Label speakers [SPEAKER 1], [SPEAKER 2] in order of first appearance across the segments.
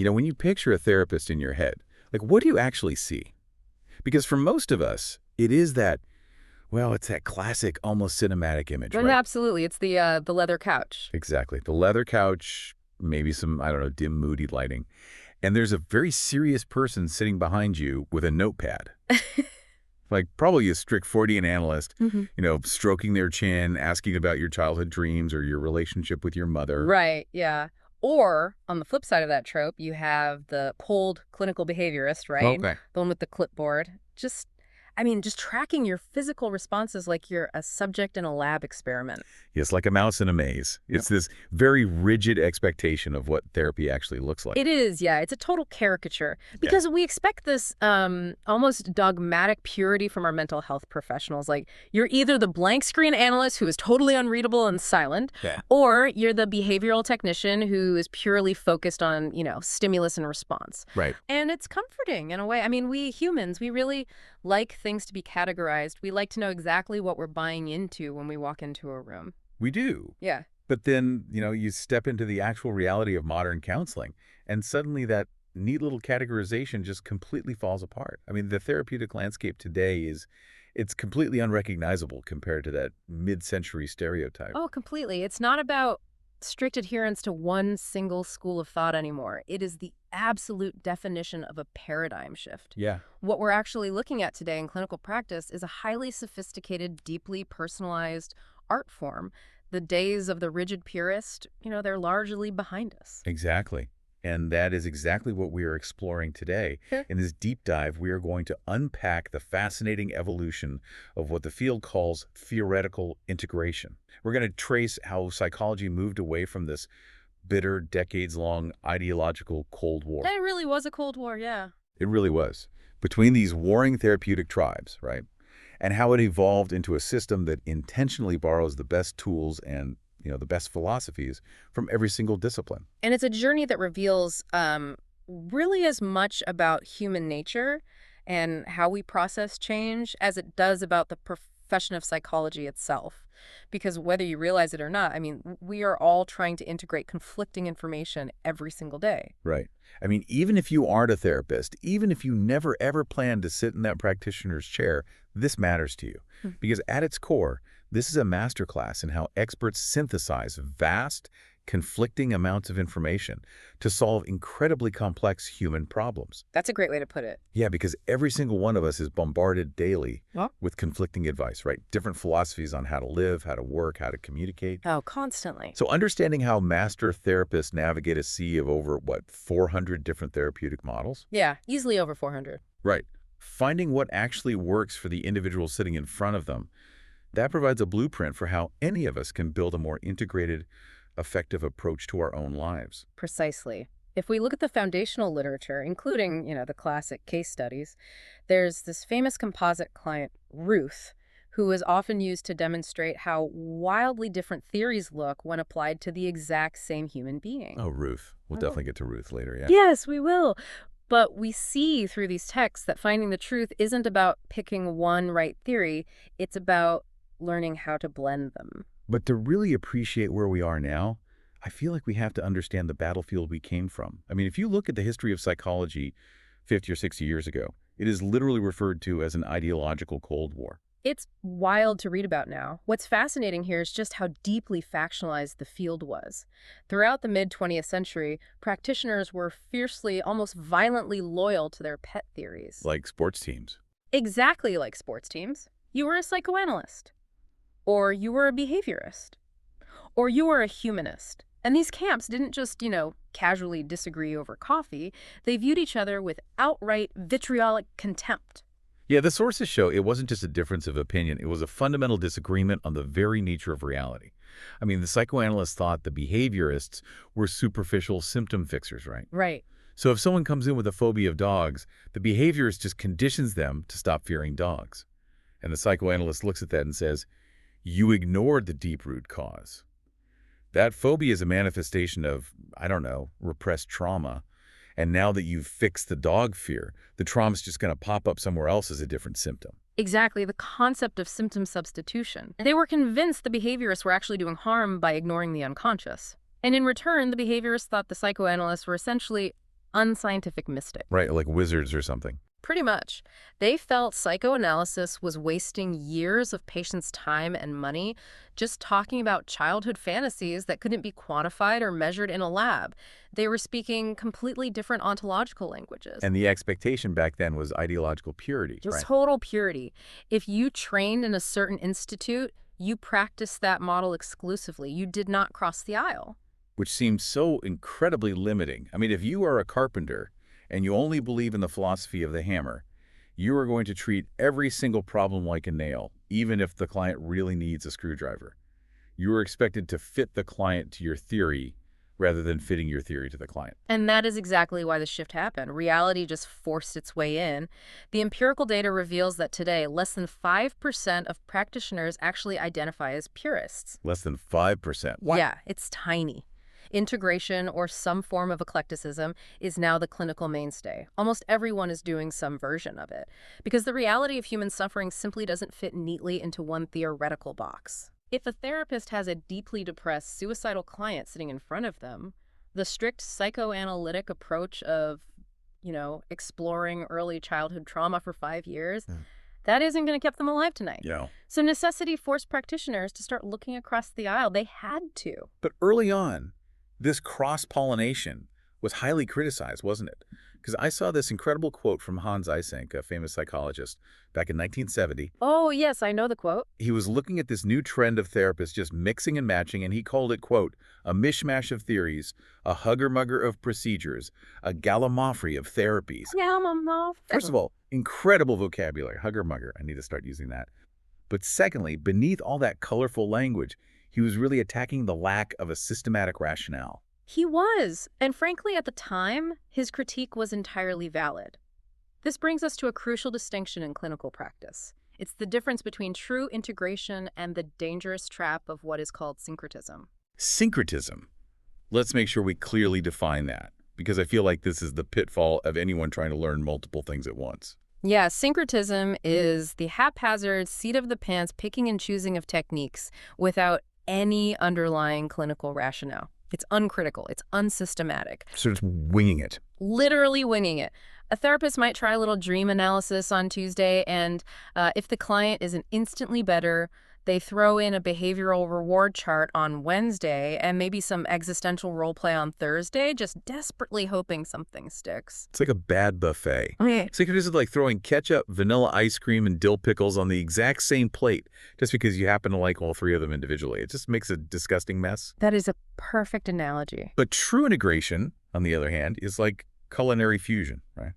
[SPEAKER 1] When you picture a therapist in your head, like what do you actually see? Because for most of us, it is that, well, it's that classic, almost cinematic image,
[SPEAKER 2] But
[SPEAKER 1] right?
[SPEAKER 2] absolutely, it's the leather couch.
[SPEAKER 1] Exactly. The leather couch, maybe some, I don't know, dim, moody lighting. And there's a very serious person sitting behind you with a notepad. Like probably a strict Freudian analyst,
[SPEAKER 2] Hmm.
[SPEAKER 1] stroking their chin, asking about your childhood dreams or your relationship with your mother.
[SPEAKER 2] Right, yeah. Or, on the flip side of that trope, you have the cold clinical behaviorist, right?
[SPEAKER 1] Okay.
[SPEAKER 2] The one with the clipboard. Just tracking your physical responses like you're a subject in a lab experiment.
[SPEAKER 1] Yes, like a mouse in a maze. It's this very rigid expectation of what therapy actually looks like.
[SPEAKER 2] It is, yeah. It's a total caricature
[SPEAKER 1] Yeah.
[SPEAKER 2] because we expect this almost dogmatic purity from our mental health professionals. Like, you're either the blank screen analyst who is totally unreadable and silent,
[SPEAKER 1] Yeah.
[SPEAKER 2] or you're the behavioral technician who is purely focused on, stimulus and response.
[SPEAKER 1] Right.
[SPEAKER 2] And it's comforting in a way. I mean, we humans, we really like things to be categorized. We like to know exactly what we're buying into when we walk into a room.
[SPEAKER 1] We do.
[SPEAKER 2] Yeah.
[SPEAKER 1] But then, you step into the actual reality of modern counseling, and suddenly that neat little categorization just completely falls apart. I mean, the therapeutic landscape today it's completely unrecognizable compared to that mid-century stereotype.
[SPEAKER 2] Oh, completely. It's not about strict adherence to one single school of thought anymore. It is the absolute definition of a paradigm shift.
[SPEAKER 1] Yeah.
[SPEAKER 2] What we're actually looking at today in clinical practice is a highly sophisticated, deeply personalized art form. The days of the rigid purist, they're largely behind us.
[SPEAKER 1] Exactly. And that is exactly what we are exploring today.
[SPEAKER 2] Sure.
[SPEAKER 1] In this deep dive, we are going to unpack the fascinating evolution of what the field calls theoretical integration. We're going to trace how psychology moved away from this bitter, decades-long ideological Cold War.
[SPEAKER 2] It really was a Cold War, yeah.
[SPEAKER 1] It really was. Between these warring therapeutic tribes, right? And how it evolved into a system that intentionally borrows the best tools and the best philosophies from every single discipline.
[SPEAKER 2] And it's a journey that reveals really as much about human nature and how we process change as it does about the profession of psychology itself. Because whether you realize it or not, I mean, we are all trying to integrate conflicting information every single day.
[SPEAKER 1] Right. I mean, even if you aren't a therapist, even if you never ever plan to sit in that practitioner's chair, this matters to you. Because at its core, this is a masterclass in how experts synthesize vast, conflicting amounts of information to solve incredibly complex human problems.
[SPEAKER 2] That's a great way to put it.
[SPEAKER 1] Yeah, because every single one of us is bombarded daily
[SPEAKER 2] Well,
[SPEAKER 1] with conflicting advice, right? Different philosophies on how to live, how to work, how to communicate.
[SPEAKER 2] oh, constantly.
[SPEAKER 1] So understanding how master therapists navigate a sea of over, 400 different therapeutic models?
[SPEAKER 2] Yeah, easily over 400.
[SPEAKER 1] Right. Finding what actually works for the individual sitting in front of them, that provides a blueprint for how any of us can build a more integrated, effective approach to our own lives.
[SPEAKER 2] Precisely. If we look at the foundational literature, including, the classic case studies, there's this famous composite client, Ruth, who is often used to demonstrate how wildly different theories look when applied to the exact same human being.
[SPEAKER 1] Oh, Ruth. We'll
[SPEAKER 2] Oh.
[SPEAKER 1] definitely get to Ruth later, yeah.
[SPEAKER 2] Yes, we will. But we see through these texts that finding the truth isn't about picking one right theory, it's about learning how to blend them.
[SPEAKER 1] But to really appreciate where we are now, I feel like we have to understand the battlefield we came from. I mean, if you look at the history of psychology 50 or 60 years ago, it is literally referred to as an ideological Cold War.
[SPEAKER 2] It's wild to read about now. What's fascinating here is just how deeply factionalized the field was. Throughout the mid-20th century, practitioners were fiercely, almost violently loyal to their pet theories.
[SPEAKER 1] Like sports teams.
[SPEAKER 2] Exactly like sports teams. You were a psychoanalyst. Or you were a behaviorist. Or you were a humanist. And these camps didn't just, casually disagree over coffee. They viewed each other with outright vitriolic contempt.
[SPEAKER 1] Yeah, the sources show it wasn't just a difference of opinion. It was a fundamental disagreement on the very nature of reality. I mean, the psychoanalysts thought the behaviorists were superficial symptom fixers, right?
[SPEAKER 2] Right.
[SPEAKER 1] So if someone comes in with a phobia of dogs, the behaviorist just conditions them to stop fearing dogs. And the psychoanalyst looks at that and says, you ignored the deep root cause. That phobia is a manifestation of, repressed trauma. And now that you've fixed the dog fear, the trauma's just going to pop up somewhere else as a different symptom.
[SPEAKER 2] Exactly, the concept of symptom substitution. They were convinced the behaviorists were actually doing harm by ignoring the unconscious. And in return, the behaviorists thought the psychoanalysts were essentially unscientific mystic.
[SPEAKER 1] Right, like wizards or something.
[SPEAKER 2] Pretty much. They felt psychoanalysis was wasting years of patients' time and money just talking about childhood fantasies that couldn't be quantified or measured in a lab. They were speaking completely different ontological languages.
[SPEAKER 1] And the expectation back then was ideological purity,
[SPEAKER 2] Just
[SPEAKER 1] right?
[SPEAKER 2] total purity. If you trained in a certain institute, you practiced that model exclusively. You did not cross the aisle.
[SPEAKER 1] Which seems so incredibly limiting. I mean, if you are a carpenter and you only believe in the philosophy of the hammer, you are going to treat every single problem like a nail, even if the client really needs a screwdriver. You are expected to fit the client to your theory rather than fitting your theory to the client.
[SPEAKER 2] And that is exactly why the shift happened. Reality just forced its way in. The empirical data reveals that today, less than 5% of practitioners actually identify as purists.
[SPEAKER 1] Less than 5%. What?
[SPEAKER 2] Yeah, it's tiny. Integration, or some form of eclecticism, is now the clinical mainstay. Almost everyone is doing some version of it, because the reality of human suffering simply doesn't fit neatly into one theoretical box. If a therapist has a deeply depressed, suicidal client sitting in front of them, the strict psychoanalytic approach of, exploring early childhood trauma for 5 years, that isn't going to keep them alive tonight.
[SPEAKER 1] Yeah.
[SPEAKER 2] So necessity forced practitioners to start looking across the aisle. They had to.
[SPEAKER 1] But early on, this cross-pollination was highly criticized, wasn't it? Because I saw this incredible quote from Hans Eysenck, a famous psychologist, back in 1970.
[SPEAKER 2] Oh, yes, I know the quote.
[SPEAKER 1] He was looking at this new trend of therapists just mixing and matching, and he called it, quote, a mishmash of theories, a hugger-mugger of procedures, a gallimaufry of therapies. First of all, incredible vocabulary, hugger-mugger. I need to start using that. But secondly, beneath all that colorful language, he was really attacking the lack of a systematic rationale.
[SPEAKER 2] He was. And frankly, at the time, his critique was entirely valid. This brings us to a crucial distinction in clinical practice. It's the difference between true integration and the dangerous trap of what is called syncretism.
[SPEAKER 1] Syncretism. Let's make sure we clearly define that, because I feel like this is the pitfall of anyone trying to learn multiple things at once.
[SPEAKER 2] Yeah, syncretism is the haphazard, seat-of-the-pants picking and choosing of techniques without any underlying clinical rationale. It's uncritical. It's unsystematic.
[SPEAKER 1] So it's winging it.
[SPEAKER 2] Literally winging it. A therapist might try a little dream analysis on Tuesday, and if the client isn't instantly better, they throw in a behavioral reward chart on Wednesday and maybe some existential role play on Thursday, just desperately hoping something sticks.
[SPEAKER 1] It's like a bad buffet.
[SPEAKER 2] Okay.
[SPEAKER 1] Syncretism is like throwing ketchup, vanilla ice cream, and dill pickles on the exact same plate just because you happen to like all three of them individually. It just makes a disgusting mess.
[SPEAKER 2] That is a perfect analogy.
[SPEAKER 1] But true integration, on the other hand, is like culinary fusion, right?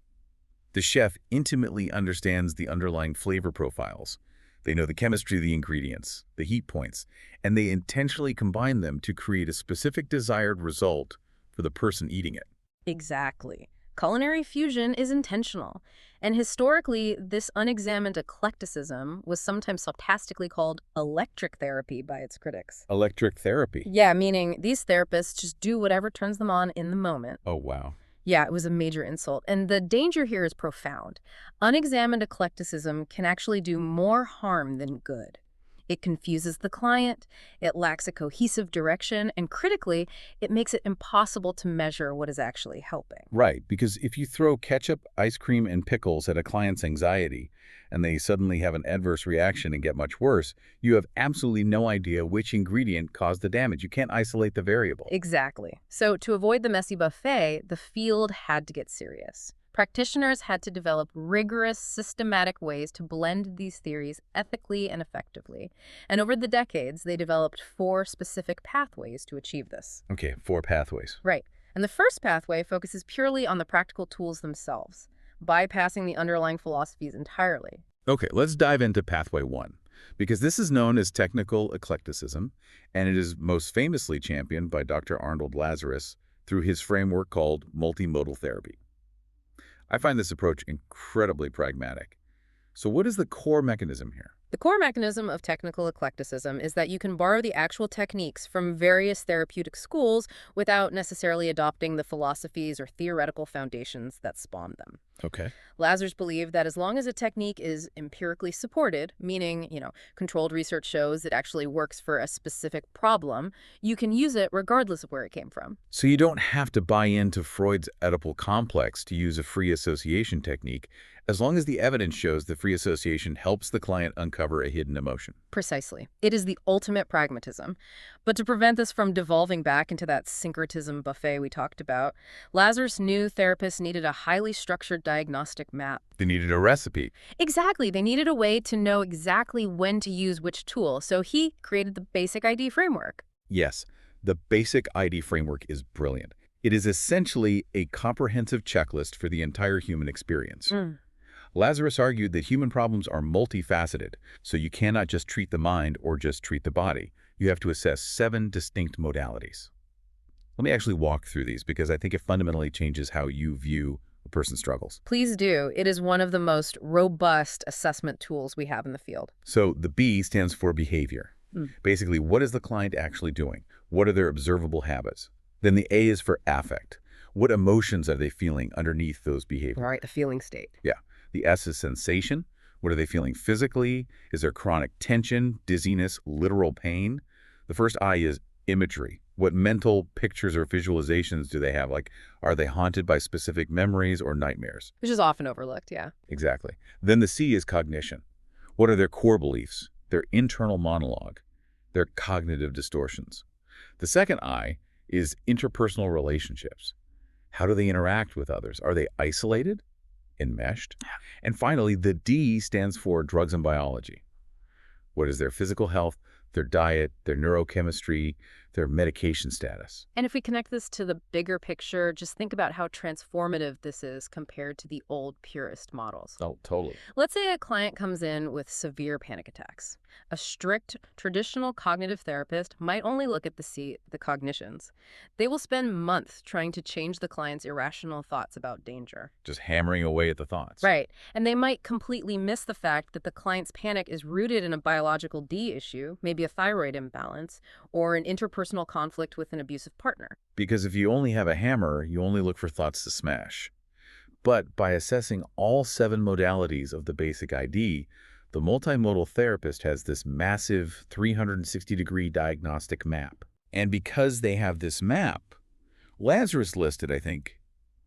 [SPEAKER 1] The chef intimately understands the underlying flavor profiles. They know the chemistry of the ingredients, the heat points, and they intentionally combine them to create a specific desired result for the person eating it.
[SPEAKER 2] Exactly. Culinary fusion is intentional. And historically, this unexamined eclecticism was sometimes sarcastically called electric therapy by its critics.
[SPEAKER 1] Electric therapy.
[SPEAKER 2] Yeah, meaning these therapists just do whatever turns them on in the moment.
[SPEAKER 1] Oh, wow.
[SPEAKER 2] Yeah, it was a major insult. And the danger here is profound. Unexamined eclecticism can actually do more harm than good. It confuses the client, it lacks a cohesive direction, and critically, it makes it impossible to measure what is actually helping.
[SPEAKER 1] Right, because if you throw ketchup, ice cream, and pickles at a client's anxiety, and they suddenly have an adverse reaction and get much worse, you have absolutely no idea which ingredient caused the damage. You can't isolate the variable.
[SPEAKER 2] Exactly. So to avoid the messy buffet, the field had to get serious. Practitioners had to develop rigorous, systematic ways to blend these theories ethically and effectively. And over the decades, they developed 4 specific pathways to achieve this.
[SPEAKER 1] Okay, 4 pathways.
[SPEAKER 2] Right. And the first pathway focuses purely on the practical tools themselves, bypassing the underlying philosophies entirely.
[SPEAKER 1] Okay, let's dive into pathway 1, because this is known as technical eclecticism, and it is most famously championed by Dr. Arnold Lazarus through his framework called multimodal therapy. I find this approach incredibly pragmatic. So what is the core mechanism here?
[SPEAKER 2] The core mechanism of technical eclecticism is that you can borrow the actual techniques from various therapeutic schools without necessarily adopting the philosophies or theoretical foundations that spawned them.
[SPEAKER 1] Okay.
[SPEAKER 2] Lazarus believed that as long as a technique is empirically supported, meaning, controlled research shows it actually works for a specific problem, you can use it regardless of where it came from.
[SPEAKER 1] So you don't have to buy into Freud's Oedipal complex to use a free association technique, as long as the evidence shows the free association helps the client uncover a hidden emotion.
[SPEAKER 2] Precisely. It is the ultimate pragmatism. But to prevent this from devolving back into that syncretism buffet we talked about, Lazarus knew therapists needed a highly structured diagnostic map.
[SPEAKER 1] They needed a recipe.
[SPEAKER 2] Exactly. They needed a way to know exactly when to use which tool, so he created the BASIC ID framework.
[SPEAKER 1] Yes, the BASIC ID framework is brilliant. It is essentially a comprehensive checklist for the entire human experience. Lazarus argued that human problems are multifaceted, so you cannot just treat the mind or just treat the body. You have to assess 7 distinct modalities. Let me actually walk through these because I think it fundamentally changes how you view a person's struggles.
[SPEAKER 2] Please do. It is one of the most robust assessment tools we have in the field.
[SPEAKER 1] So the B stands for behavior. Basically, what is the client actually doing? What are their observable habits? Then the A is for affect. What emotions are they feeling underneath those behaviors?
[SPEAKER 2] Right, the feeling state.
[SPEAKER 1] Yeah. The S is sensation. What are they feeling physically? Is there chronic tension, dizziness, literal pain? The first I is imagery. What mental pictures or visualizations do they have? Like, are they haunted by specific memories or nightmares?
[SPEAKER 2] Which is often overlooked, yeah.
[SPEAKER 1] Exactly. Then the C is cognition. What are their core beliefs, their internal monologue, their cognitive distortions? The second I is interpersonal relationships. How do they interact with others? Are they isolated? Enmeshed? And finally, the D stands for drugs and biology. What is their physical health, their diet, their neurochemistry, their medication status?
[SPEAKER 2] And if we connect this to the bigger picture, just think about how transformative this is compared to the old purist models.
[SPEAKER 1] Oh, totally.
[SPEAKER 2] Let's say a client comes in with severe panic attacks. A strict, traditional cognitive therapist might only look at the cognitions. They will spend months trying to change the client's irrational thoughts about danger.
[SPEAKER 1] Just hammering away at the thoughts.
[SPEAKER 2] Right. And they might completely miss the fact that the client's panic is rooted in a biological D issue, maybe a thyroid imbalance, or an interpersonal conflict with an abusive partner.
[SPEAKER 1] Because if you only have a hammer, you only look for thoughts to smash. But by assessing all 7 modalities of the BASIC ID, the multimodal therapist has this massive 360-degree diagnostic map. And because they have this map, Lazarus listed, I think,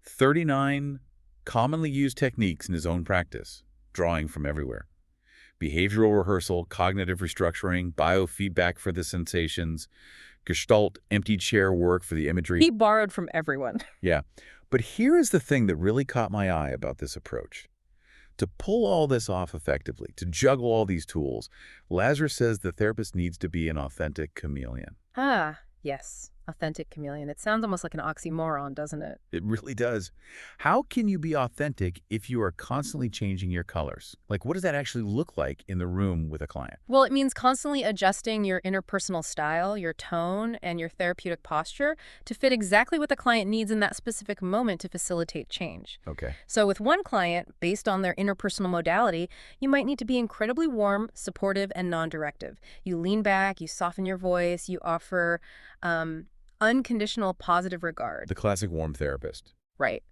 [SPEAKER 1] 39 commonly used techniques in his own practice, drawing from everywhere. Behavioral rehearsal, cognitive restructuring, biofeedback for the sensations, Gestalt, empty chair work for the imagery.
[SPEAKER 2] He borrowed from everyone.
[SPEAKER 1] Yeah. But here is the thing that really caught my eye about this approach. To pull all this off effectively, to juggle all these tools, Lazarus says the therapist needs to be an authentic chameleon.
[SPEAKER 2] Ah, yes. Authentic chameleon. It sounds almost like an oxymoron, doesn't it?
[SPEAKER 1] It really does. How can you be authentic if you are constantly changing your colors? Like, what does that actually look like in the room with a client?
[SPEAKER 2] Well, it means constantly adjusting your interpersonal style, your tone, and your therapeutic posture to fit exactly what the client needs in that specific moment to facilitate change.
[SPEAKER 1] Okay.
[SPEAKER 2] So with one client, based on their interpersonal modality, you might need to be incredibly warm, supportive, and non-directive. You lean back, you soften your voice, you offer unconditional positive regard.
[SPEAKER 1] The classic warm therapist.
[SPEAKER 2] Right.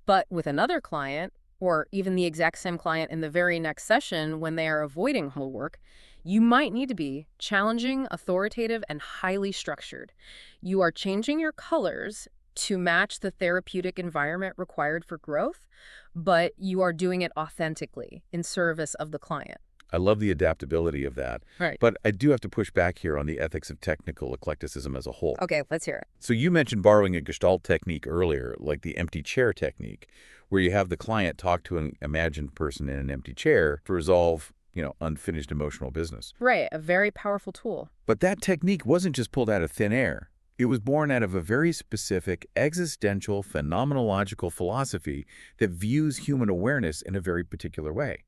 [SPEAKER 2] But with another client, or even the exact same client in the very next session when they are avoiding homework, you might need to be challenging, authoritative, and highly structured. You are changing your colors to match the therapeutic environment required for growth, but you are doing it authentically in service of the client.
[SPEAKER 1] I love the adaptability of that.
[SPEAKER 2] Right.
[SPEAKER 1] But I do have to push back here on the ethics of technical eclecticism as a whole.
[SPEAKER 2] Okay, let's hear it.
[SPEAKER 1] So you mentioned borrowing a Gestalt technique earlier, like the empty chair technique, where you have the client talk to an imagined person in an empty chair to resolve, unfinished emotional business.
[SPEAKER 2] Right, a very powerful tool.
[SPEAKER 1] But that technique wasn't just pulled out of thin air. It was born out of a very specific existential phenomenological philosophy that views human awareness in a very particular way.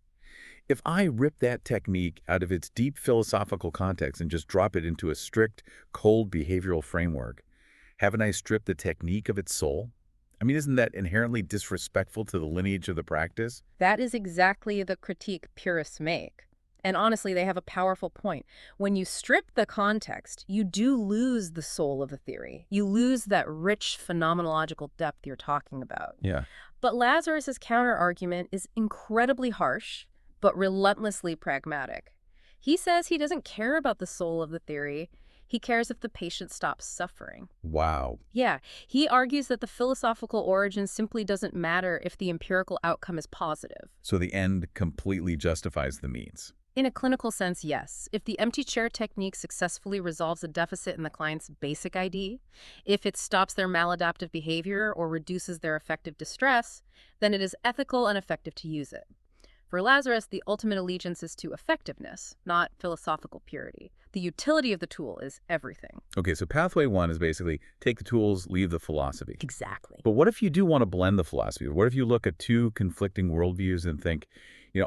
[SPEAKER 1] If I rip that technique out of its deep philosophical context and just drop it into a strict, cold behavioral framework, haven't I stripped the technique of its soul? I mean, isn't that inherently disrespectful to the lineage of the practice?
[SPEAKER 2] That is exactly the critique purists make. And honestly, they have a powerful point. When you strip the context, you do lose the soul of the theory. You lose that rich phenomenological depth you're talking about.
[SPEAKER 1] Yeah.
[SPEAKER 2] But Lazarus's counter-argument is incredibly harsh, but relentlessly pragmatic. He says he doesn't care about the soul of the theory. He cares if the patient stops suffering.
[SPEAKER 1] Wow.
[SPEAKER 2] Yeah, he argues that the philosophical origin simply doesn't matter if the empirical outcome is positive.
[SPEAKER 1] So the end completely justifies the means.
[SPEAKER 2] In a clinical sense, yes. If the empty chair technique successfully resolves a deficit in the client's BASIC I.D., if it stops their maladaptive behavior or reduces their affective distress, then it is ethical and effective to use it. For Lazarus, the ultimate allegiance is to effectiveness, not philosophical purity. The utility of the tool is everything.
[SPEAKER 1] Okay, so pathway 1 is basically take the tools, leave the philosophy.
[SPEAKER 2] Exactly.
[SPEAKER 1] But what if you do want to blend the philosophy? What if you look at two conflicting worldviews and think,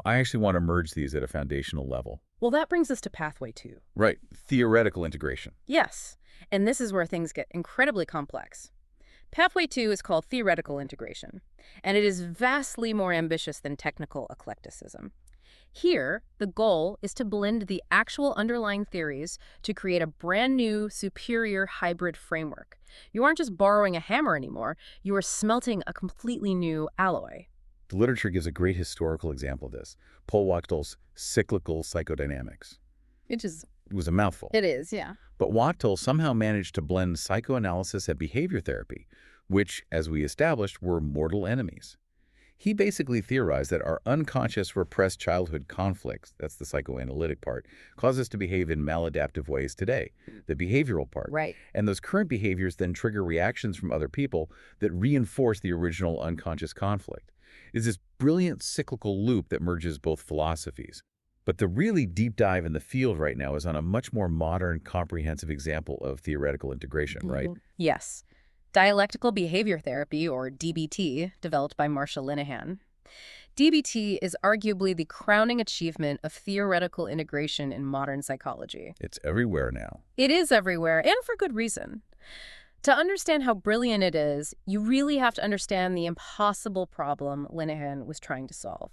[SPEAKER 1] I actually want to merge these at a foundational level?
[SPEAKER 2] Well, that brings us to pathway 2.
[SPEAKER 1] Right, theoretical integration.
[SPEAKER 2] Yes, and this is where things get incredibly complex. Pathway 2 is called theoretical integration, and it is vastly more ambitious than technical eclecticism. Here, the goal is to blend the actual underlying theories to create a brand new, superior hybrid framework. You aren't just borrowing a hammer anymore, you are smelting a completely new alloy.
[SPEAKER 1] The literature gives a great historical example of this. Paul Wachtel's cyclical psychodynamics.
[SPEAKER 2] It
[SPEAKER 1] was a mouthful.
[SPEAKER 2] It is, yeah.
[SPEAKER 1] But Wachtel somehow managed to blend psychoanalysis and behavior therapy, which, as we established, were mortal enemies. He basically theorized that our unconscious repressed childhood conflicts, that's the psychoanalytic part, cause us to behave in maladaptive ways today, the behavioral part.
[SPEAKER 2] Right.
[SPEAKER 1] And those current behaviors then trigger reactions from other people that reinforce the original unconscious conflict. It's this brilliant cyclical loop that merges both philosophies. But the really deep dive in the field right now is on a much more modern, comprehensive example of theoretical integration, right?
[SPEAKER 2] Yes. Dialectical behavior therapy, or DBT, developed by Marsha Linehan. DBT is arguably the crowning achievement of theoretical integration in modern psychology.
[SPEAKER 1] It's everywhere now.
[SPEAKER 2] It is everywhere, and for good reason. To understand how brilliant it is, you really have to understand the impossible problem Linehan was trying to solve.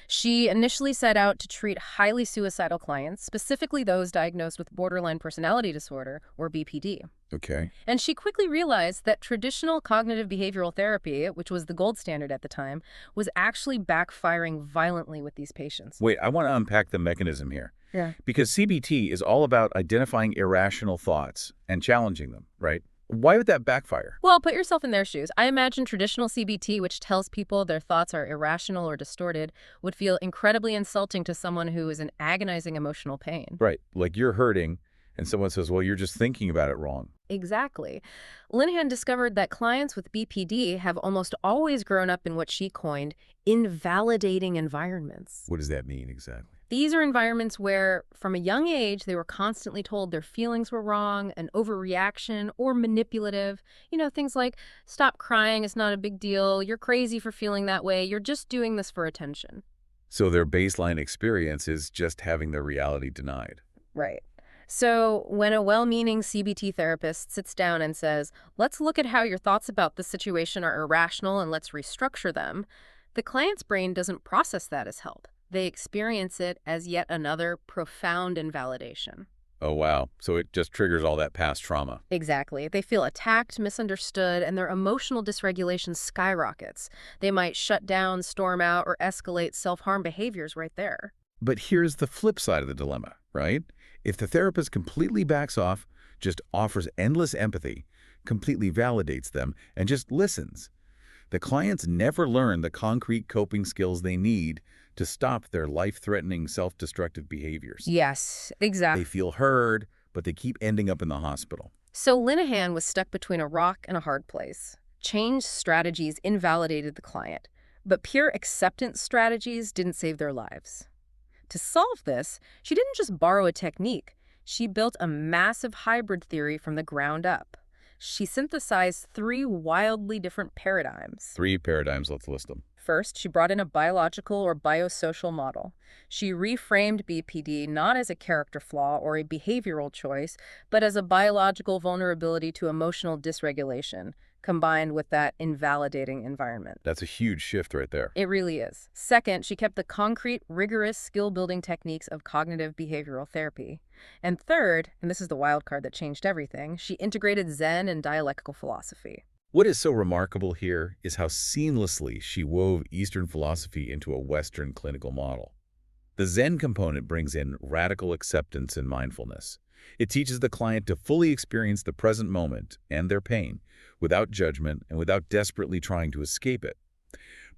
[SPEAKER 2] She initially set out to treat highly suicidal clients, specifically those diagnosed with borderline personality disorder, or BPD.
[SPEAKER 1] Okay.
[SPEAKER 2] And she quickly realized that traditional cognitive behavioral therapy, which was the gold standard at the time, was actually backfiring violently with these patients.
[SPEAKER 1] Wait, I want to unpack the mechanism here.
[SPEAKER 2] Yeah.
[SPEAKER 1] Because CBT is all about identifying irrational thoughts and challenging them, right? Why would that backfire?
[SPEAKER 2] Well, put yourself in their shoes. I imagine traditional CBT, which tells people their thoughts are irrational or distorted, would feel incredibly insulting to someone who is in agonizing emotional pain.
[SPEAKER 1] Right. Like you're hurting, and someone says, well, you're just thinking about it wrong.
[SPEAKER 2] Exactly. Linehan discovered that clients with BPD have almost always grown up in what she coined invalidating environments.
[SPEAKER 1] What does that mean exactly?
[SPEAKER 2] These are environments where, from a young age, they were constantly told their feelings were wrong, an overreaction, or manipulative. Things like, stop crying, it's not a big deal, you're crazy for feeling that way, you're just doing this for attention.
[SPEAKER 1] So their baseline experience is just having their reality denied.
[SPEAKER 2] Right. So when a well-meaning CBT therapist sits down and says, let's look at how your thoughts about the situation are irrational and let's restructure them, the client's brain doesn't process that as help. They experience it as yet another profound invalidation.
[SPEAKER 1] Oh, wow. So it just triggers all that past trauma.
[SPEAKER 2] Exactly. They feel attacked, misunderstood, and their emotional dysregulation skyrockets. They might shut down, storm out, or escalate self-harm behaviors right there.
[SPEAKER 1] But here's the flip side of the dilemma, right? If the therapist completely backs off, just offers endless empathy, completely validates them, and just listens, the clients never learn the concrete coping skills they need to stop their life-threatening, self-destructive behaviors.
[SPEAKER 2] Yes, exactly.
[SPEAKER 1] They feel heard, but they keep ending up in the hospital.
[SPEAKER 2] So Linehan was stuck between a rock and a hard place. Change strategies invalidated the client, but pure acceptance strategies didn't save their lives. To solve this, she didn't just borrow a technique. She built a massive hybrid theory from the ground up. She synthesized 3 wildly different paradigms.
[SPEAKER 1] 3 paradigms, let's list them.
[SPEAKER 2] First, she brought in a biological or biosocial model. She reframed BPD not as a character flaw or a behavioral choice, but as a biological vulnerability to emotional dysregulation, combined with that invalidating environment.
[SPEAKER 1] That's a huge shift right there.
[SPEAKER 2] It really is. Second, she kept the concrete, rigorous skill-building techniques of cognitive behavioral therapy. And third, and this is the wild card that changed everything, she integrated Zen and dialectical philosophy.
[SPEAKER 1] What is so remarkable here is how seamlessly she wove Eastern philosophy into a Western clinical model. The Zen component brings in radical acceptance and mindfulness. It teaches the client to fully experience the present moment and their pain without judgment and without desperately trying to escape it.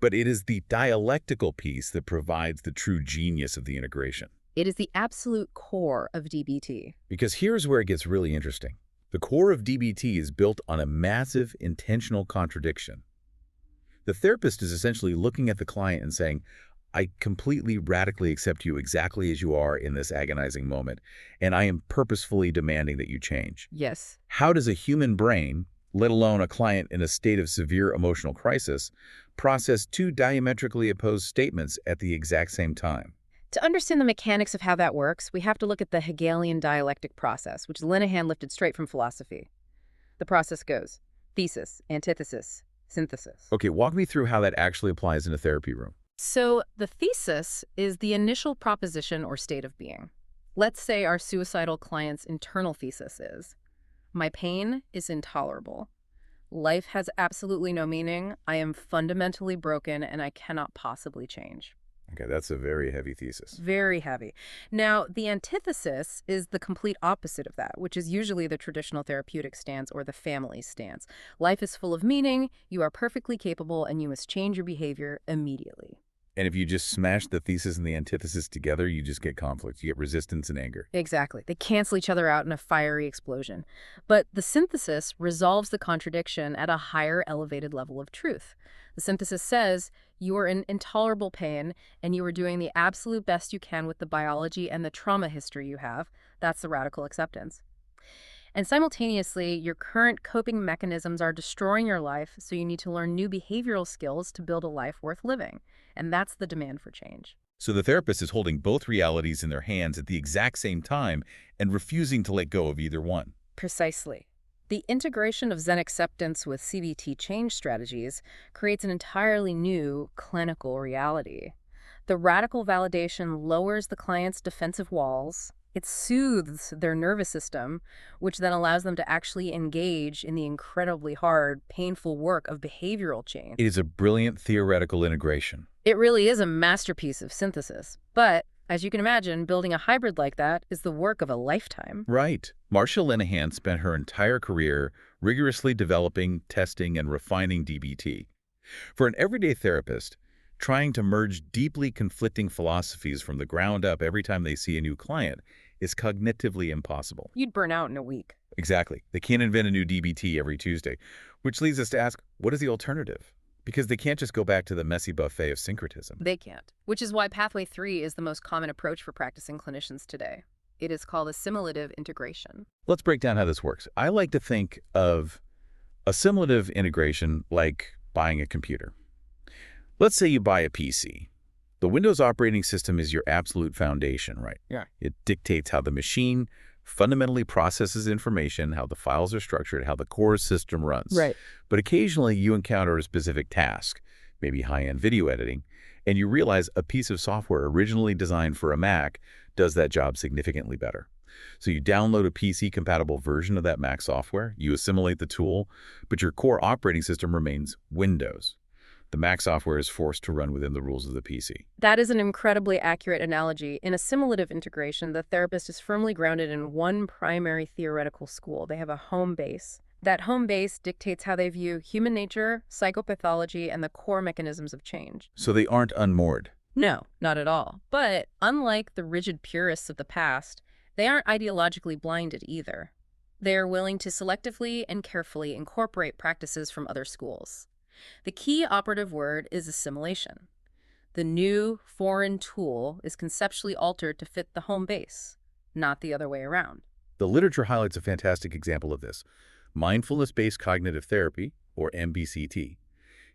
[SPEAKER 1] But it is the dialectical piece that provides the true genius of the integration.
[SPEAKER 2] It is the absolute core of DBT.
[SPEAKER 1] Because here's where it gets really interesting. The core of DBT is built on a massive intentional contradiction. The therapist is essentially looking at the client and saying, I completely radically accept you exactly as you are in this agonizing moment, and I am purposefully demanding that you change.
[SPEAKER 2] Yes.
[SPEAKER 1] How does a human brain, let alone a client in a state of severe emotional crisis, process two diametrically opposed statements at the exact same time?
[SPEAKER 2] To understand the mechanics of how that works, we have to look at the Hegelian dialectic process, which Linehan lifted straight from philosophy. The process goes: thesis, antithesis, synthesis.
[SPEAKER 1] Okay, walk me through how that actually applies in a therapy room.
[SPEAKER 2] So the thesis is the initial proposition or state of being. Let's say our suicidal client's internal thesis is, my pain is intolerable. Life has absolutely no meaning. I am fundamentally broken and I cannot possibly change.
[SPEAKER 1] Okay, that's a very heavy thesis.
[SPEAKER 2] Very heavy. Now, the antithesis is the complete opposite of that, which is usually the traditional therapeutic stance or the family stance. Life is full of meaning, you are perfectly capable, and you must change your behavior immediately.
[SPEAKER 1] And if you just smash the thesis and the antithesis together, you just get conflict. You get resistance and anger.
[SPEAKER 2] Exactly. They cancel each other out in a fiery explosion. But the synthesis resolves the contradiction at a higher elevated level of truth. The synthesis says, you are in intolerable pain, and you are doing the absolute best you can with the biology and the trauma history you have. That's the radical acceptance. And simultaneously, your current coping mechanisms are destroying your life, so you need to learn new behavioral skills to build a life worth living. And that's the demand for change.
[SPEAKER 1] So the therapist is holding both realities in their hands at the exact same time and refusing to let go of either one.
[SPEAKER 2] Precisely. The integration of Zen acceptance with CBT change strategies creates an entirely new clinical reality. The radical validation lowers the client's defensive walls. It soothes their nervous system, which then allows them to actually engage in the incredibly hard, painful work of behavioral change.
[SPEAKER 1] It is a brilliant theoretical integration.
[SPEAKER 2] It really is a masterpiece of synthesis. But, as you can imagine, building a hybrid like that is the work of a lifetime.
[SPEAKER 1] Right. Marcia Linehan spent her entire career rigorously developing, testing, and refining DBT. For an everyday therapist, trying to merge deeply conflicting philosophies from the ground up every time they see a new client is cognitively impossible.
[SPEAKER 2] You'd burn out in a week.
[SPEAKER 1] Exactly. They can't invent a new DBT every Tuesday, which leads us to ask, what is the alternative? Because they can't just go back to the messy buffet of syncretism.
[SPEAKER 2] They can't. Which is why Pathway 3 is the most common approach for practicing clinicians today. It is called Assimilative Integration.
[SPEAKER 1] Let's break down how this works. I like to think of assimilative integration like buying a computer. Let's say you buy a PC. The Windows operating system is your absolute foundation, right?
[SPEAKER 2] Yeah.
[SPEAKER 1] It dictates how the machine fundamentally processes information, how the files are structured, how the core system runs.
[SPEAKER 2] Right.
[SPEAKER 1] But occasionally you encounter a specific task, maybe high-end video editing, and you realize a piece of software originally designed for a Mac does that job significantly better. So you download a PC-compatible version of that Mac software, you assimilate the tool, but your core operating system remains Windows. The Mac software is forced to run within the rules of the PC.
[SPEAKER 2] That is an incredibly accurate analogy. In assimilative integration, the therapist is firmly grounded in one primary theoretical school. They have a home base. That home base dictates how they view human nature, psychopathology, and the core mechanisms of change.
[SPEAKER 1] So they aren't unmoored.
[SPEAKER 2] No, not at all. But unlike the rigid purists of the past, they aren't ideologically blinded either. They are willing to selectively and carefully incorporate practices from other schools. The key operative word is assimilation. The new, foreign tool is conceptually altered to fit the home base, not the other way around.
[SPEAKER 1] The literature highlights a fantastic example of this. Mindfulness-based cognitive therapy, or MBCT.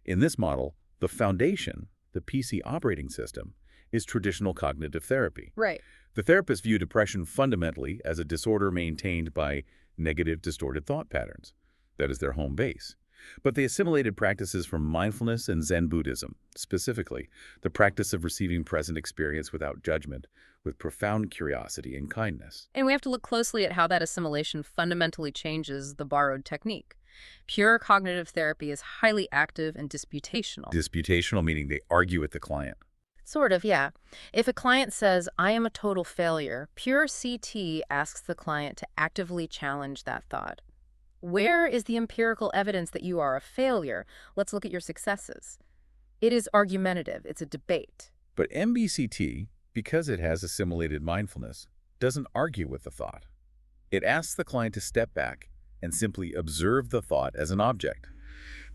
[SPEAKER 1] In this model, The foundation, the PC operating system, is traditional cognitive therapy.
[SPEAKER 2] Right.
[SPEAKER 1] The therapists view depression fundamentally as a disorder maintained by negative, distorted thought patterns. That is their home base. But they assimilated practices from mindfulness and Zen Buddhism, specifically the practice of receiving present experience without judgment, with profound curiosity and kindness.
[SPEAKER 2] And we have to look closely at how that assimilation fundamentally changes the borrowed technique. Pure cognitive therapy is highly active and disputational.
[SPEAKER 1] Disputational meaning they argue with the client.
[SPEAKER 2] Sort of, yeah. If a client says, I am a total failure, pure CT asks the client to actively challenge that thought. Where is the empirical evidence that you are a failure? Let's look at your successes. It is argumentative. It's a debate.
[SPEAKER 1] But MBCT, because it has assimilated mindfulness, doesn't argue with the thought. It asks the client to step back and simply observe the thought as an object.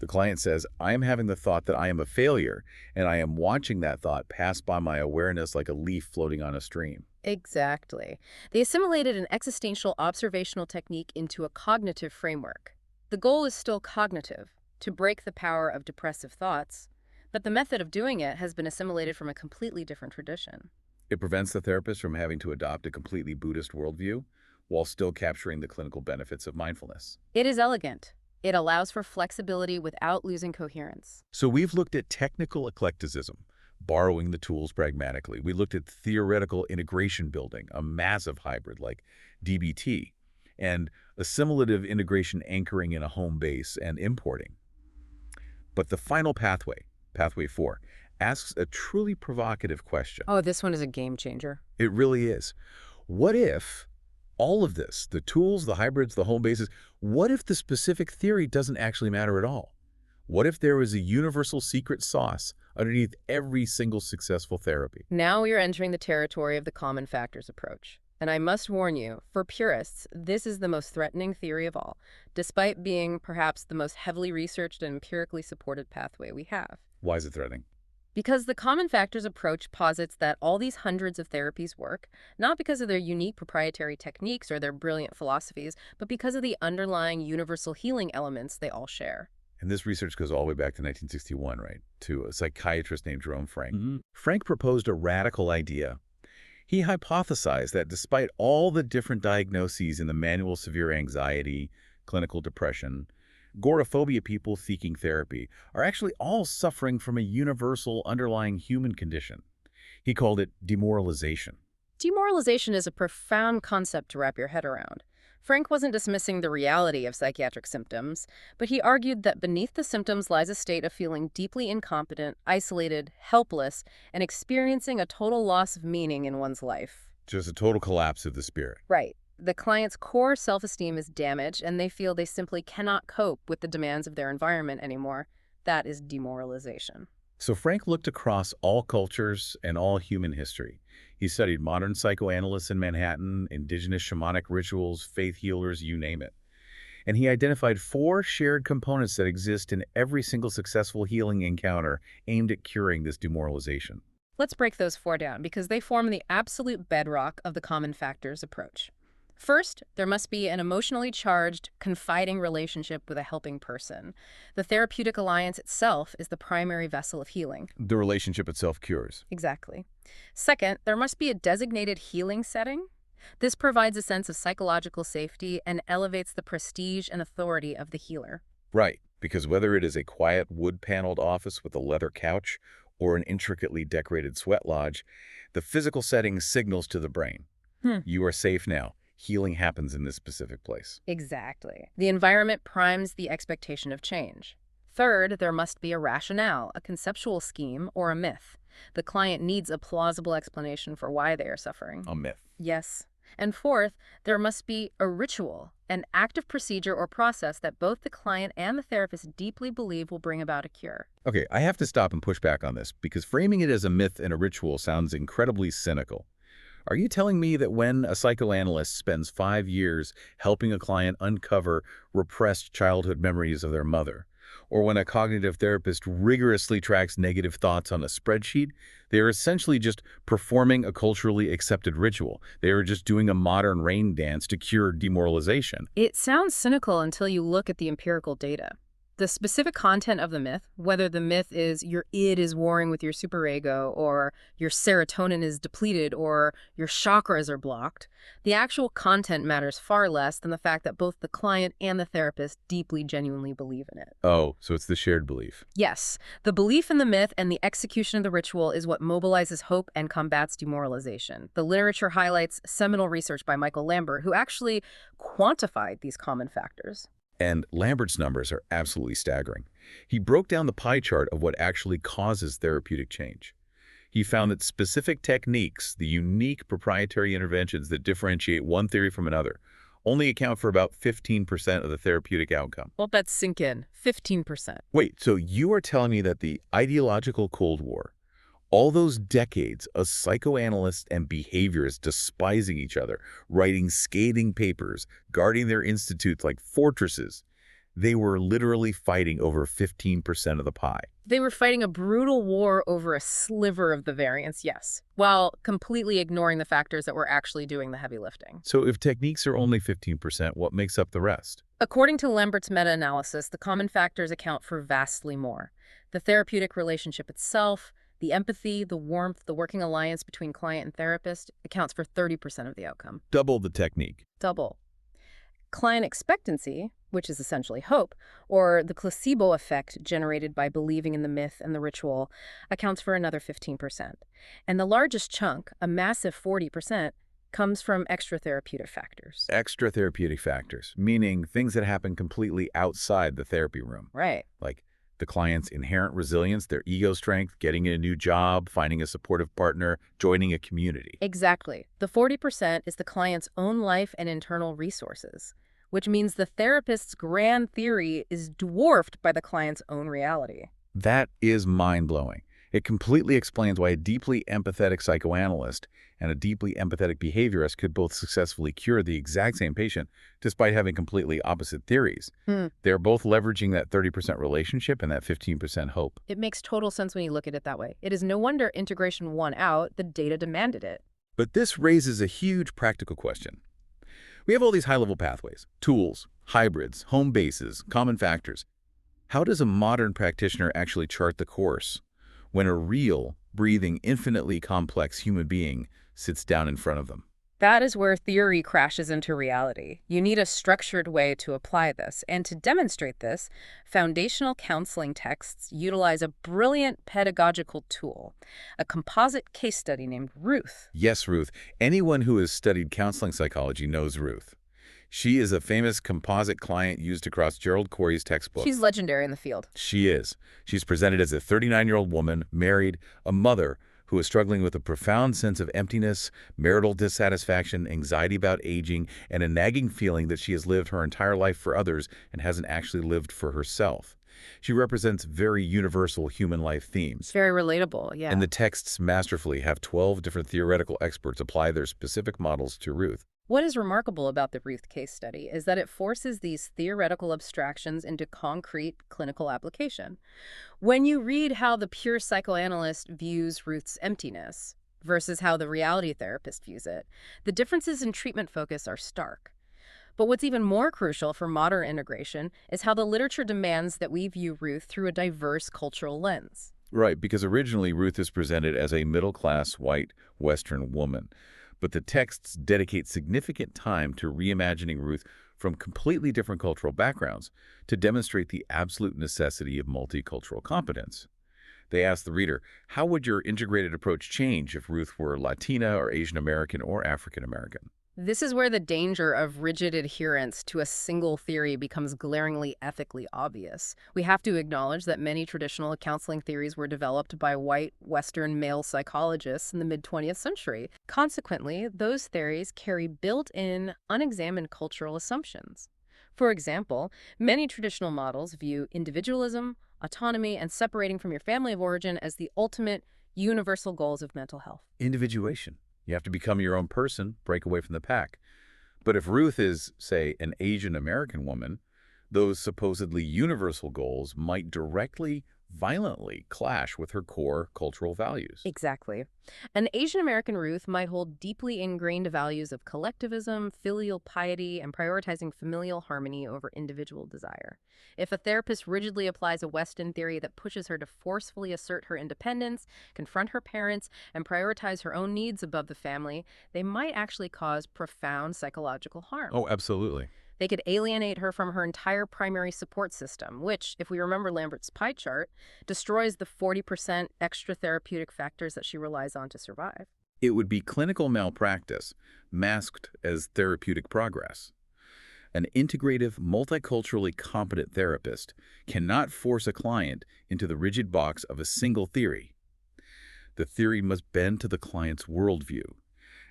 [SPEAKER 1] The client says, I am having the thought that I am a failure, and I am watching that thought pass by my awareness like a leaf floating on a stream.
[SPEAKER 2] Exactly. They assimilated an existential observational technique into a cognitive framework. The goal is still cognitive, to break the power of depressive thoughts, but the method of doing it has been assimilated from a completely different tradition.
[SPEAKER 1] It prevents the therapist from having to adopt a completely Buddhist worldview while still capturing the clinical benefits of mindfulness.
[SPEAKER 2] It is elegant. It allows for flexibility without losing coherence.
[SPEAKER 1] So we've looked at technical eclecticism, borrowing the tools pragmatically. We looked at theoretical integration building, a massive hybrid like DBT, and assimilative integration anchoring in a home base and importing. But the final pathway, pathway 4, asks a truly provocative question.
[SPEAKER 2] Oh, this one is a game changer.
[SPEAKER 1] It really is. What if all of this, the tools, the hybrids, the home bases, what if the specific theory doesn't actually matter at all? What if there was a universal secret sauce underneath every single successful therapy?
[SPEAKER 2] Now we are entering the territory of the common factors approach. And I must warn you, for purists, this is the most threatening theory of all, despite being perhaps the most heavily researched and empirically supported pathway we have.
[SPEAKER 1] Why is it threatening?
[SPEAKER 2] Because the common factors approach posits that all these hundreds of therapies work, not because of their unique proprietary techniques or their brilliant philosophies, but because of the underlying universal healing elements they all share.
[SPEAKER 1] And this research goes all the way back to 1961, right? To a psychiatrist named Jerome Frank. Frank proposed a radical idea. He hypothesized that despite all the different diagnoses in the manual severe anxiety, clinical depression, agoraphobia people seeking therapy are actually all suffering from a universal underlying human condition. He called it demoralization.
[SPEAKER 2] Demoralization is a profound concept to wrap your head around. Frank wasn't dismissing the reality of psychiatric symptoms, but he argued that beneath the symptoms lies a state of feeling deeply incompetent, isolated, helpless, and experiencing a total loss of meaning in one's life.
[SPEAKER 1] Just a total collapse of the spirit.
[SPEAKER 2] Right. The client's core self-esteem is damaged, and they feel they simply cannot cope with the demands of their environment anymore. That is demoralization.
[SPEAKER 1] So Frank looked across all cultures and all human history. He studied modern psychoanalysts in Manhattan, indigenous shamanic rituals, faith healers, you name it. And he identified 4 shared components that exist in every single successful healing encounter aimed at curing this demoralization.
[SPEAKER 2] Let's break those 4 down because they form the absolute bedrock of the common factors approach. First, there must be an emotionally charged, confiding relationship with a helping person. The therapeutic alliance itself is the primary vessel of healing.
[SPEAKER 1] The relationship itself cures.
[SPEAKER 2] Exactly. Second, there must be a designated healing setting. This provides a sense of psychological safety and elevates the prestige and authority of the healer.
[SPEAKER 1] Right, because whether it is a quiet wood-paneled office with a leather couch or an intricately decorated sweat lodge, the physical setting signals to the brain. You are safe now. Healing happens in this specific place.
[SPEAKER 2] Exactly. The environment primes the expectation of change. Third, there must be a rationale, a conceptual scheme, or a myth. The client needs a plausible explanation for why they are suffering.
[SPEAKER 1] A myth.
[SPEAKER 2] Yes. And fourth, there must be a ritual, an active procedure or process that both the client and the therapist deeply believe will bring about a cure.
[SPEAKER 1] Okay, I have to stop and push back on this because framing it as a myth and a ritual sounds incredibly cynical. Are you telling me that when a psychoanalyst spends 5 years helping a client uncover repressed childhood memories of their mother, or when a cognitive therapist rigorously tracks negative thoughts on a spreadsheet, they are essentially just performing a culturally accepted ritual? They are just doing a modern rain dance to cure demoralization.
[SPEAKER 2] It sounds cynical until you look at the empirical data. The specific content of the myth, whether the myth is your id is warring with your superego, or your serotonin is depleted, or your chakras are blocked, the actual content matters far less than the fact that both the client and the therapist deeply, genuinely believe in it.
[SPEAKER 1] Oh, so it's the shared belief.
[SPEAKER 2] Yes, the belief in the myth and the execution of the ritual is what mobilizes hope and combats demoralization. The literature highlights seminal research by Michael Lambert, who actually quantified these common factors.
[SPEAKER 1] And Lambert's numbers are absolutely staggering. He broke down the pie chart of what actually causes therapeutic change. He found that specific techniques, the unique proprietary interventions that differentiate one theory from another, only account for about 15% of the therapeutic outcome.
[SPEAKER 2] Well, let's sink in. 15%.
[SPEAKER 1] Wait, so you are telling me that the ideological Cold War, all those decades of psychoanalysts and behaviorists despising each other, writing scathing papers, guarding their institutes like fortresses, they were literally fighting over 15% of the pie.
[SPEAKER 2] They were fighting a brutal war over a sliver of the variance, yes, while completely ignoring the factors that were actually doing the heavy lifting.
[SPEAKER 1] So if techniques are only 15%, what makes up the rest?
[SPEAKER 2] According to Lambert's meta-analysis, the common factors account for vastly more. The therapeutic relationship itself, the empathy, the warmth, the working alliance between client and therapist accounts for 30% of the outcome.
[SPEAKER 1] Double the technique.
[SPEAKER 2] Double. Client expectancy, which is essentially hope, or the placebo effect generated by believing in the myth and the ritual, accounts for another 15%. And the largest chunk, a massive 40%, comes from extra therapeutic factors.
[SPEAKER 1] Extra therapeutic factors, meaning things that happen completely outside the therapy room.
[SPEAKER 2] Right.
[SPEAKER 1] Like the client's inherent resilience, their ego strength, getting a new job, finding a supportive partner, joining a community.
[SPEAKER 2] Exactly. The 40% is the client's own life and internal resources, which means the therapist's grand theory is dwarfed by the client's own reality.
[SPEAKER 1] That is mind-blowing. It completely explains why a deeply empathetic psychoanalyst and a deeply empathetic behaviorist could both successfully cure the exact same patient despite having completely opposite theories. They're both leveraging that 30% relationship and that 15% hope.
[SPEAKER 2] It makes total sense when you look at it that way. It is no wonder integration won out. The data demanded it.
[SPEAKER 1] But this raises a huge practical question. We have all these high-level pathways, tools, hybrids, home bases, common factors. How does a modern practitioner actually chart the course when a real, breathing, infinitely complex human being sits down in front of them?
[SPEAKER 2] That is where theory crashes into reality. You need a structured way to apply this. And to demonstrate this, foundational counseling texts utilize a brilliant pedagogical tool, a composite case study named Ruth.
[SPEAKER 1] Yes, Ruth. Anyone who has studied counseling psychology knows Ruth. She is a famous composite client used across Gerald Corey's textbooks.
[SPEAKER 2] She's legendary in the field.
[SPEAKER 1] She is. She's presented as a 39-year-old woman, married, a mother, who is struggling with a profound sense of emptiness, marital dissatisfaction, anxiety about aging, and a nagging feeling that she has lived her entire life for others and hasn't actually lived for herself. She represents very universal human life themes.
[SPEAKER 2] Very relatable, yeah.
[SPEAKER 1] And the texts masterfully have 12 different theoretical experts apply their specific models to Ruth.
[SPEAKER 2] What is remarkable about the Ruth case study is that it forces these theoretical abstractions into concrete clinical application. When you read how the pure psychoanalyst views Ruth's emptiness versus how the reality therapist views it, the differences in treatment focus are stark. But what's even more crucial for modern integration is how the literature demands that we view Ruth through a diverse cultural lens.
[SPEAKER 1] Right, because originally Ruth is presented as a middle-class, white, Western woman. But the texts dedicate significant time to reimagining Ruth from completely different cultural backgrounds to demonstrate the absolute necessity of multicultural competence. They ask the reader, how would your integrated approach change if Ruth were Latina or Asian American or African American?
[SPEAKER 2] This is where the danger of rigid adherence to a single theory becomes glaringly ethically obvious. We have to acknowledge that many traditional counseling theories were developed by white, Western male psychologists in the mid-20th century. Consequently, those theories carry built-in, unexamined cultural assumptions. For example, many traditional models view individualism, autonomy, and separating from your family of origin as the ultimate, universal goals of mental health.
[SPEAKER 1] Individuation. You have to become your own person, break away from the pack. But if Ruth is, say, an Asian American woman, those supposedly universal goals might directly violently clash with her core cultural values.
[SPEAKER 2] Exactly. An Asian American Ruth might hold deeply ingrained values of collectivism, filial piety, and prioritizing familial harmony over individual desire. If a therapist rigidly applies a Western theory that pushes her to forcefully assert her independence, confront her parents, and prioritize her own needs above the family, they might actually cause profound psychological harm.
[SPEAKER 1] Oh, absolutely.
[SPEAKER 2] They could alienate her from her entire primary support system, which, if we remember Lambert's pie chart, destroys the 40% extra therapeutic factors that she relies on to survive.
[SPEAKER 1] It would be clinical malpractice masked as therapeutic progress. An integrative, multiculturally competent therapist cannot force a client into the rigid box of a single theory. The theory must bend to the client's worldview.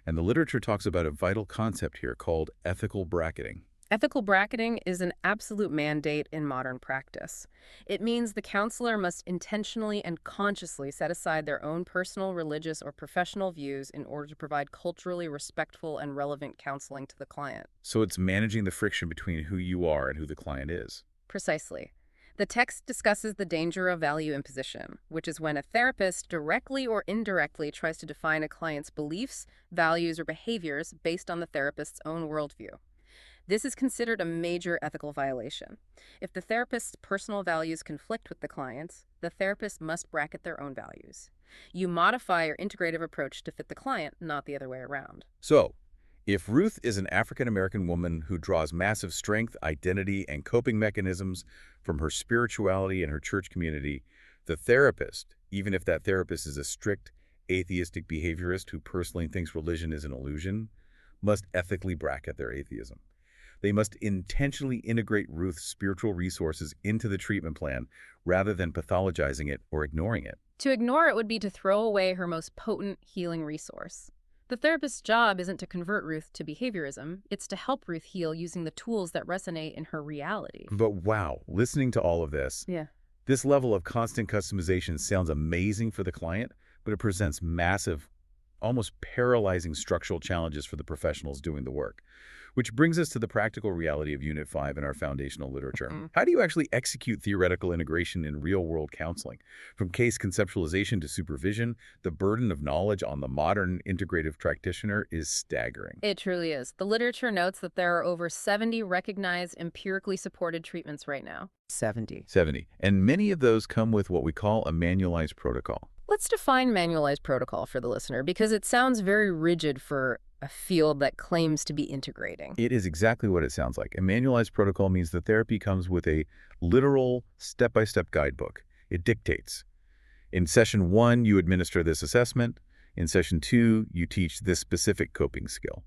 [SPEAKER 1] And the literature talks about a vital concept here called ethical bracketing.
[SPEAKER 2] Ethical bracketing is an absolute mandate in modern practice. It means the counselor must intentionally and consciously set aside their own personal, religious, or professional views in order to provide culturally respectful and relevant counseling to the client.
[SPEAKER 1] So it's managing the friction between who you are and who the client is.
[SPEAKER 2] Precisely. The text discusses the danger of value imposition, which is when a therapist directly or indirectly tries to define a client's beliefs, values, or behaviors based on the therapist's own worldview. This is considered a major ethical violation. If the therapist's personal values conflict with the client's, the therapist must bracket their own values. You modify your integrative approach to fit the client, not the other way around.
[SPEAKER 1] So, if Ruth is an African-American woman who draws massive strength, identity, and coping mechanisms from her spirituality and her church community, the therapist, even if that therapist is a strict, atheistic behaviorist who personally thinks religion is an illusion, must ethically bracket their atheism. They must intentionally integrate Ruth's spiritual resources into the treatment plan rather than pathologizing it or ignoring it.
[SPEAKER 2] To ignore it would be to throw away her most potent healing resource. The therapist's job isn't to convert Ruth to behaviorism, it's to help Ruth heal using the tools that resonate in her reality.
[SPEAKER 1] But wow, listening to all of this, this level of constant customization sounds amazing for the client, but it presents massive, almost paralyzing structural challenges for the professionals doing the work. Which brings us to the practical reality of Unit 5 in our foundational literature. How do you actually execute theoretical integration in real-world counseling? From case conceptualization to supervision, the burden of knowledge on the modern integrative practitioner is staggering.
[SPEAKER 2] It truly is. The literature notes that there are over 70 recognized, empirically supported treatments right now. 70.
[SPEAKER 1] 70. And many of those come with what we call a manualized protocol.
[SPEAKER 2] Let's define manualized protocol for the listener, because it sounds very rigid for a field that claims to be integrating.
[SPEAKER 1] It is exactly what it sounds like. A manualized protocol means the therapy comes with a literal step-by-step guidebook. It dictates. In session 1, you administer this assessment. In session 2, you teach this specific coping skill.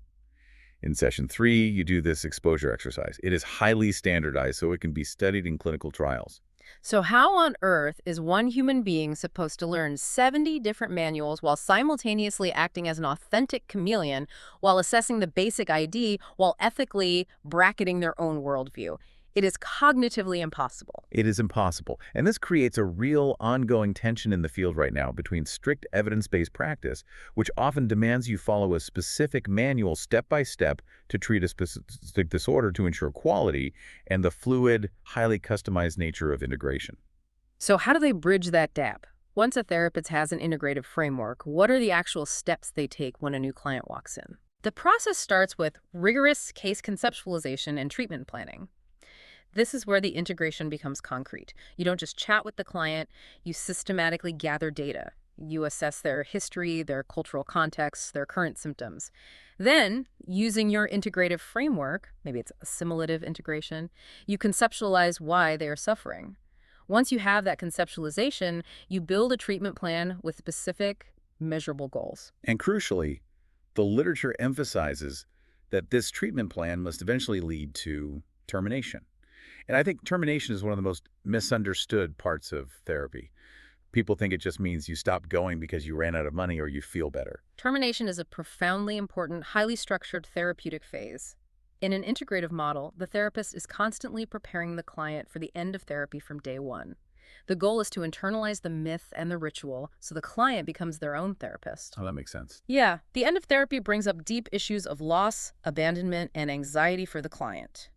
[SPEAKER 1] In session 3, you do this exposure exercise. It is highly standardized, so it can be studied in clinical trials.
[SPEAKER 2] So how on earth is one human being supposed to learn 70 different manuals while simultaneously acting as an authentic chameleon while assessing the BASIC I.D. while ethically bracketing their own worldview? It is cognitively impossible.
[SPEAKER 1] It is impossible. And this creates a real ongoing tension in the field right now between strict evidence-based practice, which often demands you follow a specific manual step-by-step to treat a specific disorder to ensure quality, and the fluid, highly customized nature of integration.
[SPEAKER 2] So how do they bridge that gap? Once a therapist has an integrative framework, what are the actual steps they take when a new client walks in? The process starts with rigorous case conceptualization and treatment planning. This is where the integration becomes concrete. You don't just chat with the client, you systematically gather data. You assess their history, their cultural context, their current symptoms. Then, using your integrative framework, maybe it's assimilative integration, you conceptualize why they are suffering. Once you have that conceptualization, you build a treatment plan with specific, measurable goals.
[SPEAKER 1] And crucially, the literature emphasizes that this treatment plan must eventually lead to termination. And I think termination is one of the most misunderstood parts of therapy. People think it just means you stop going because you ran out of money or you feel better.
[SPEAKER 2] Termination is a profoundly important, highly structured therapeutic phase. In an integrative model, the therapist is constantly preparing the client for the end of therapy from day one. The goal is to internalize the myth and the ritual so the client becomes their own therapist.
[SPEAKER 1] Oh, that makes sense.
[SPEAKER 2] Yeah, the end of therapy brings up deep issues of loss, abandonment, and anxiety for the client.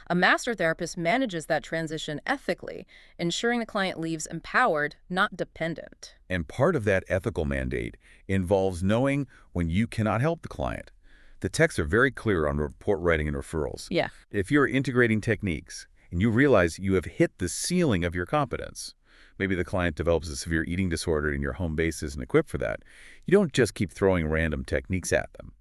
[SPEAKER 2] A master therapist manages that transition ethically, ensuring the client leaves empowered, not dependent.
[SPEAKER 1] And part of that ethical mandate involves knowing when you cannot help the client. The texts are very clear on report writing and referrals.
[SPEAKER 2] Yeah.
[SPEAKER 1] If you're integrating techniques and you realize you have hit the ceiling of your competence, maybe the client develops a severe eating disorder and your home base isn't equipped for that, you don't just keep throwing random techniques at them.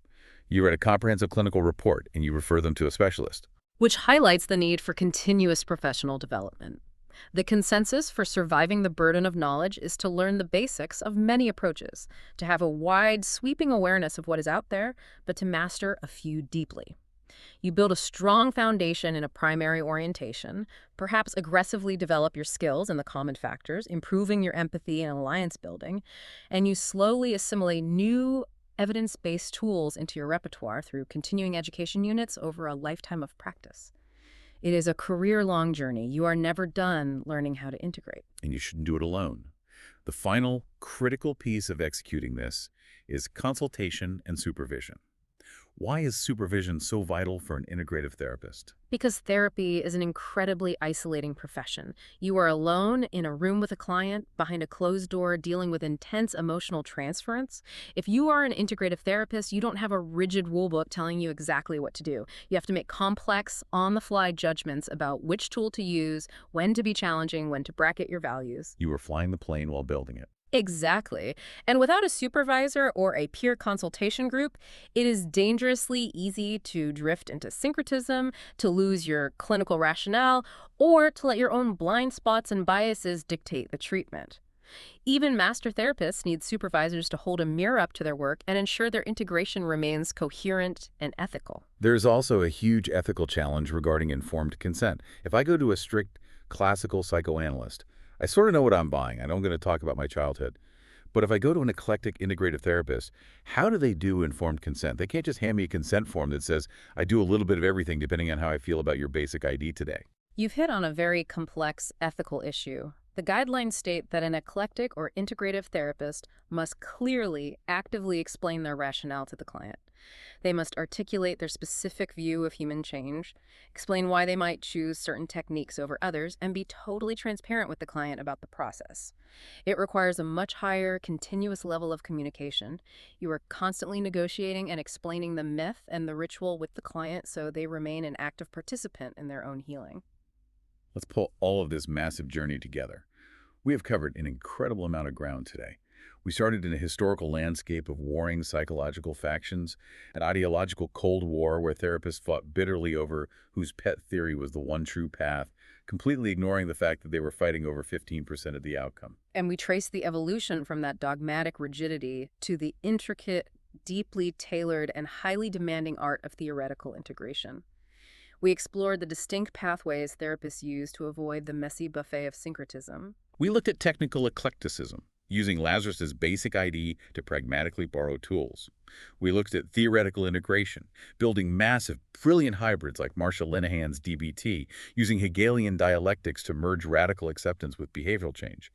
[SPEAKER 1] You write a comprehensive clinical report and you refer them to a specialist.
[SPEAKER 2] Which highlights the need for continuous professional development. The consensus for surviving the burden of knowledge is to learn the basics of many approaches, to have a wide, sweeping awareness of what is out there, but to master a few deeply. You build a strong foundation in a primary orientation, perhaps aggressively develop your skills in the common factors, improving your empathy and alliance building, and you slowly assimilate new evidence-based tools into your repertoire through continuing education units over a lifetime of practice. It is a career-long journey. You are never done learning how to integrate.
[SPEAKER 1] And you shouldn't do it alone. The final critical piece of executing this is consultation and supervision. Why is supervision so vital for an integrative therapist?
[SPEAKER 2] Because therapy is an incredibly isolating profession. You are alone in a room with a client, behind a closed door, dealing with intense emotional transference. If you are an integrative therapist, you don't have a rigid rulebook telling you exactly what to do. You have to make complex, on-the-fly judgments about which tool to use, when to be challenging, when to bracket your values.
[SPEAKER 1] You were flying the plane while building it.
[SPEAKER 2] Exactly. And without a supervisor or a peer consultation group, it is dangerously easy to drift into syncretism, to lose your clinical rationale, or to let your own blind spots and biases dictate the treatment. Even master therapists need supervisors to hold a mirror up to their work and ensure their integration remains coherent and ethical.
[SPEAKER 1] There's also a huge ethical challenge regarding informed consent. If I go to a strict classical psychoanalyst, I sort of know what I'm buying. I know I'm going to talk about my childhood. But if I go to an eclectic integrative therapist, how do they do informed consent? They can't just hand me a consent form that says, I do a little bit of everything depending on how I feel about your BASIC ID today.
[SPEAKER 2] You've hit on a very complex ethical issue. The guidelines state that an eclectic or integrative therapist must clearly, actively explain their rationale to the client. They must articulate their specific view of human change, explain why they might choose certain techniques over others, and be totally transparent with the client about the process. It requires a much higher, continuous level of communication. You are constantly negotiating and explaining the myth and the ritual with the client so they remain an active participant in their own healing.
[SPEAKER 1] Let's pull all of this massive journey together. We have covered an incredible amount of ground today. We started in a historical landscape of warring psychological factions, an ideological Cold War where therapists fought bitterly over whose pet theory was the one true path, completely ignoring the fact that they were fighting over 15% of the outcome.
[SPEAKER 2] And we trace the evolution from that dogmatic rigidity to the intricate, deeply tailored, and highly demanding art of theoretical integration. We explored the distinct pathways therapists use to avoid the messy buffet of syncretism.
[SPEAKER 1] We looked at technical eclecticism, using Lazarus's BASIC ID to pragmatically borrow tools. We looked at theoretical integration, building massive, brilliant hybrids like Marsha Linehan's DBT, using Hegelian dialectics to merge radical acceptance with behavioral change.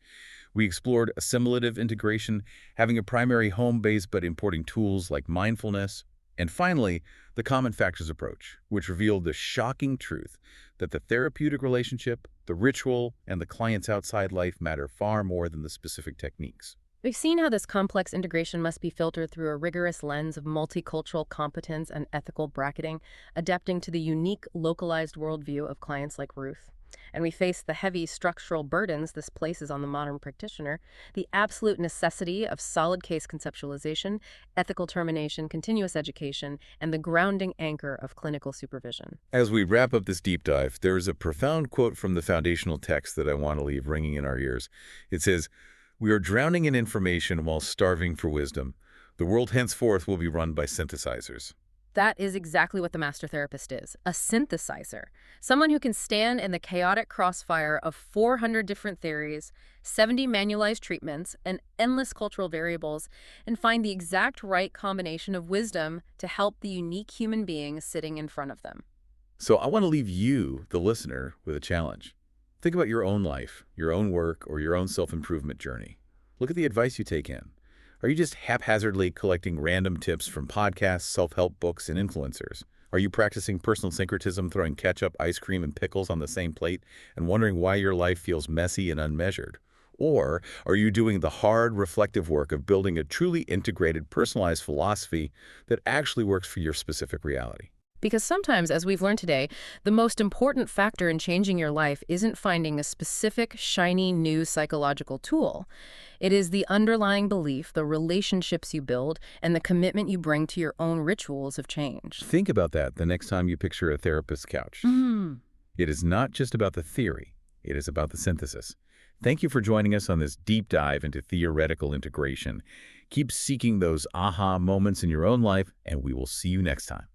[SPEAKER 1] We explored assimilative integration, having a primary home base but importing tools like mindfulness. And finally, the common factors approach, which revealed the shocking truth that the therapeutic relationship, the ritual, and the client's outside life matter far more than the specific techniques.
[SPEAKER 2] We've seen how this complex integration must be filtered through a rigorous lens of multicultural competence and ethical bracketing, adapting to the unique, localized worldview of clients like Ruth. And we face the heavy structural burdens this places on the modern practitioner, the absolute necessity of solid case conceptualization, ethical termination, continuous education, and the grounding anchor of clinical supervision.
[SPEAKER 1] As we wrap up this deep dive, there is a profound quote from the foundational text that I want to leave ringing in our ears. It says, "We are drowning in information while starving for wisdom. The world henceforth will be run by synthesizers."
[SPEAKER 2] That is exactly what the master therapist is, a synthesizer. Someone who can stand in the chaotic crossfire of 400 different theories, 70 manualized treatments, and endless cultural variables, and find the exact right combination of wisdom to help the unique human being sitting in front of them.
[SPEAKER 1] So I want to leave you, the listener, with a challenge. Think about your own life, your own work, or your own self-improvement journey. Look at the advice you take in. Are you just haphazardly collecting random tips from podcasts, self-help books, and influencers? Are you practicing personal syncretism, throwing ketchup, ice cream, and pickles on the same plate and wondering why your life feels messy and unmeasured? Or are you doing the hard, reflective work of building a truly integrated, personalized philosophy that actually works for your specific reality?
[SPEAKER 2] Because sometimes, as we've learned today, the most important factor in changing your life isn't finding a specific, shiny, new psychological tool. It is the underlying belief, the relationships you build, and the commitment you bring to your own rituals of change.
[SPEAKER 1] Think about that the next time you picture a therapist's couch. It is not just about the theory, it is about the synthesis. Thank you for joining us on this deep dive into theoretical integration. Keep seeking those aha moments in your own life, and we will see you next time.